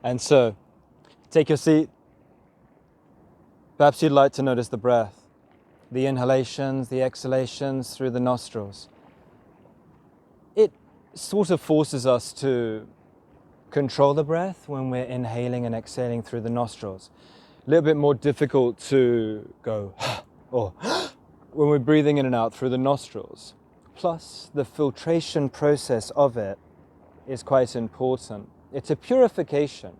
And so, take your seat. Perhaps you'd like to notice the breath, the inhalations, the exhalations through the nostrils. It sort of forces us to control the breath when we're inhaling and exhaling through the nostrils. A little bit more difficult to go or when we're breathing in and out through the nostrils. Plus, the filtration process of it is quite important. It's a purification.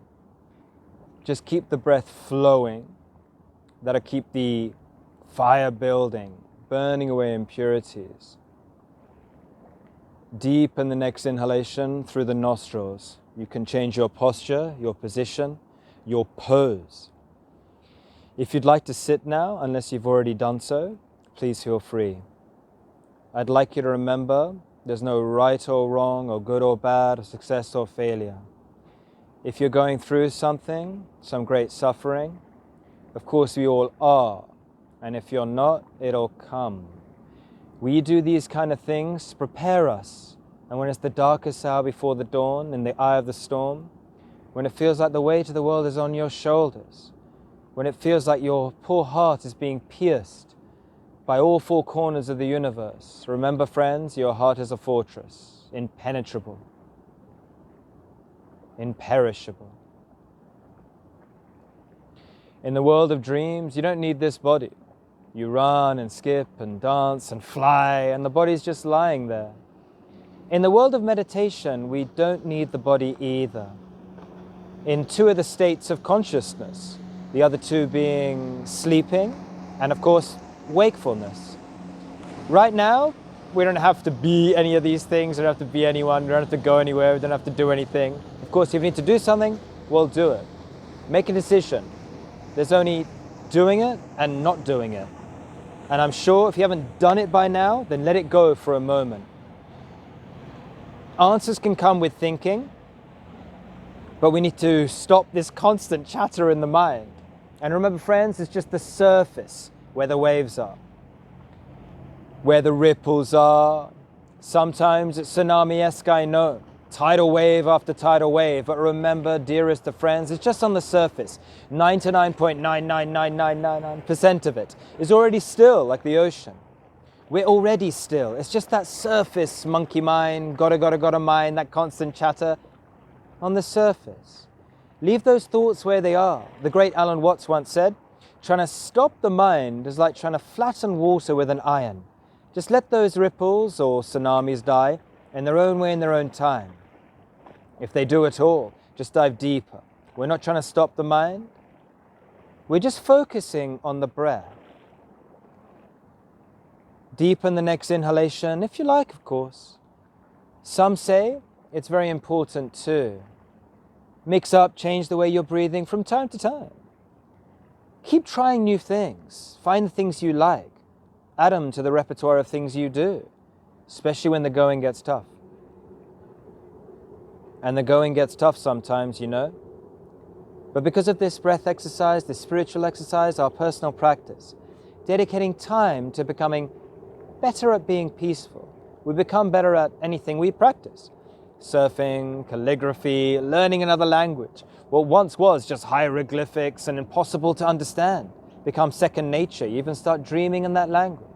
Just keep the breath flowing. That'll keep the fire building, burning away impurities. Deepen the next inhalation through the nostrils. You can change your posture, your position, your pose. If you'd like to sit now, unless you've already done so, please feel free. I'd like you to remember there's no right or wrong or good or bad or success or failure. If you're going through something, some great suffering, of course we all are. And if you're not, it'll come. We do these kind of things to prepare us. And when it's the darkest hour before the dawn, in the eye of the storm, when it feels like the weight of the world is on your shoulders, when it feels like your poor heart is being pierced by all four corners of the universe, remember, friends, your heart is a fortress, impenetrable, imperishable. In the world of dreams, you don't need this body. You run and skip and dance and fly, and the body's just lying there. In the world of meditation, we don't need the body either. In two of the states of consciousness, the other two being sleeping and, of course, wakefulness. Right now, we don't have to be any of these things, we don't have to be anyone, we don't have to go anywhere, we don't have to do anything. Of course, if you need to do something, we'll do it. Make a decision. There's only doing it and not doing it. And I'm sure if you haven't done it by now, then let it go for a moment. Answers can come with thinking, but we need to stop this constant chatter in the mind. And remember, friends, it's just the surface where the waves are, where the ripples are. Sometimes it's tsunami-esque, I know. Tidal wave after tidal wave, but remember, dearest of friends, it's just on the surface. 99.99999% of it is already still, like the ocean. We're already still. It's just that surface monkey mind, gotta mind, that constant chatter on the surface. Leave those thoughts where they are. The great Alan Watts once said, trying to stop the mind is like trying to flatten water with an iron. Just let those ripples or tsunamis die in their own way, in their own time. If they do at all, just dive deeper. We're not trying to stop the mind. We're just focusing on the breath. Deepen the next inhalation, if you like, of course. Some say it's very important too. Mix up, change the way you're breathing from time to time. Keep trying new things. Find the things you like. Add them to the repertoire of things you do, especially when the going gets tough. And the going gets tough sometimes, you know. But because of this breath exercise, this spiritual exercise, our personal practice, dedicating time to becoming better at being peaceful, we become better at anything we practice. Surfing, calligraphy, learning another language. What once was just hieroglyphics and impossible to understand becomes second nature. You even start dreaming in that language.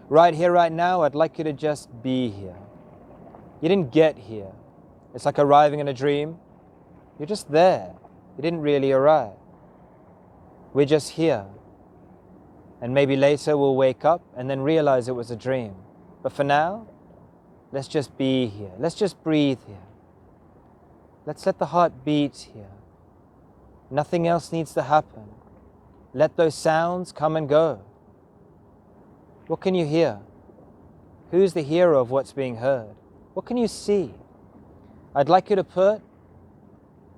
Right here, right now, I'd like you to just be here. You didn't get here. It's like arriving in a dream. You're just there. You didn't really arrive. We're just here. And maybe later we'll wake up and then realize it was a dream. But for now, let's just be here. Let's just breathe here. Let's let the heart beat here. Nothing else needs to happen. Let those sounds come and go. What can you hear? Who's the hero of what's being heard? What can you see? I'd like you to put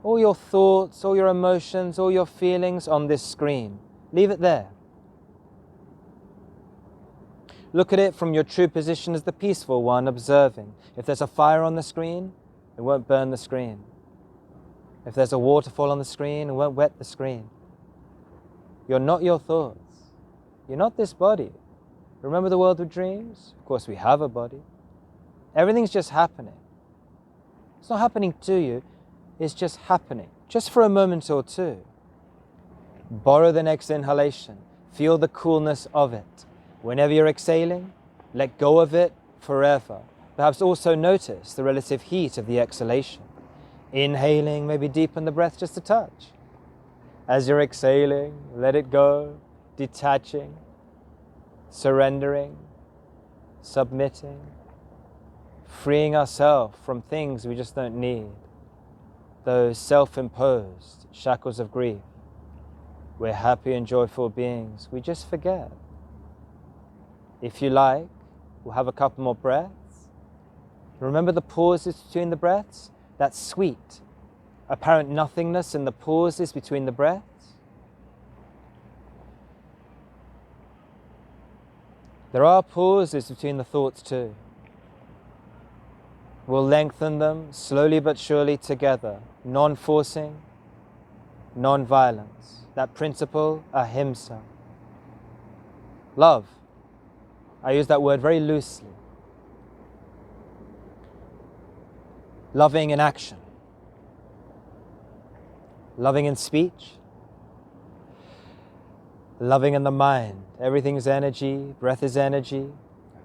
all your thoughts, all your emotions, all your feelings on this screen. Leave it there. Look at it from your true position as the peaceful one, observing. If there's a fire on the screen, it won't burn the screen. If there's a waterfall on the screen, it won't wet the screen. You're not your thoughts. You're not this body. Remember the world of dreams? Of course, we have a body. Everything's just happening. It's not happening to you. is just happening, just for a moment or two. Borrow the next inhalation. Feel the coolness of it. Whenever you're exhaling, let go of it forever. Perhaps also notice the relative heat of the exhalation. Inhaling, maybe deepen the breath just a touch. As you're exhaling, let it go, detaching, surrendering, submitting, freeing ourselves from things we just don't need, those self-imposed shackles of grief. We're happy and joyful beings. We just forget. If you like, we'll have a couple more breaths. Remember the pauses between the breaths? That sweet, apparent nothingness in the pauses between the breaths. There are pauses between the thoughts too. We'll lengthen them slowly but surely together, non-forcing, non-violence. That principle, ahimsa. Love. I use that word very loosely. Loving in action. Loving in speech. Loving in the mind. Everything's energy. Breath is energy.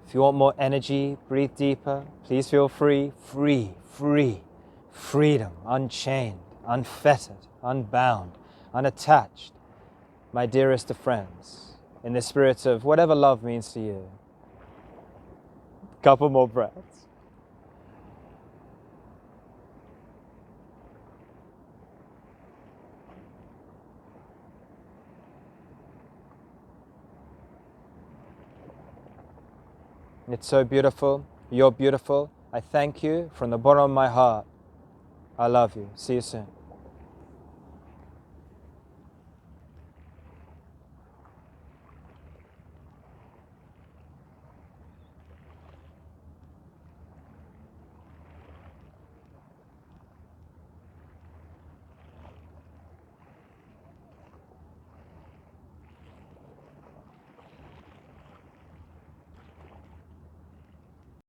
If you want more energy, breathe deeper. Please feel free. Free. Free. Freedom. Unchained. Unfettered. Unbound. Unattached. My dearest of friends. In the spirit of whatever love means to you. Couple more breaths. It's so beautiful. You're beautiful. I thank you from the bottom of my heart. I love you. See you soon.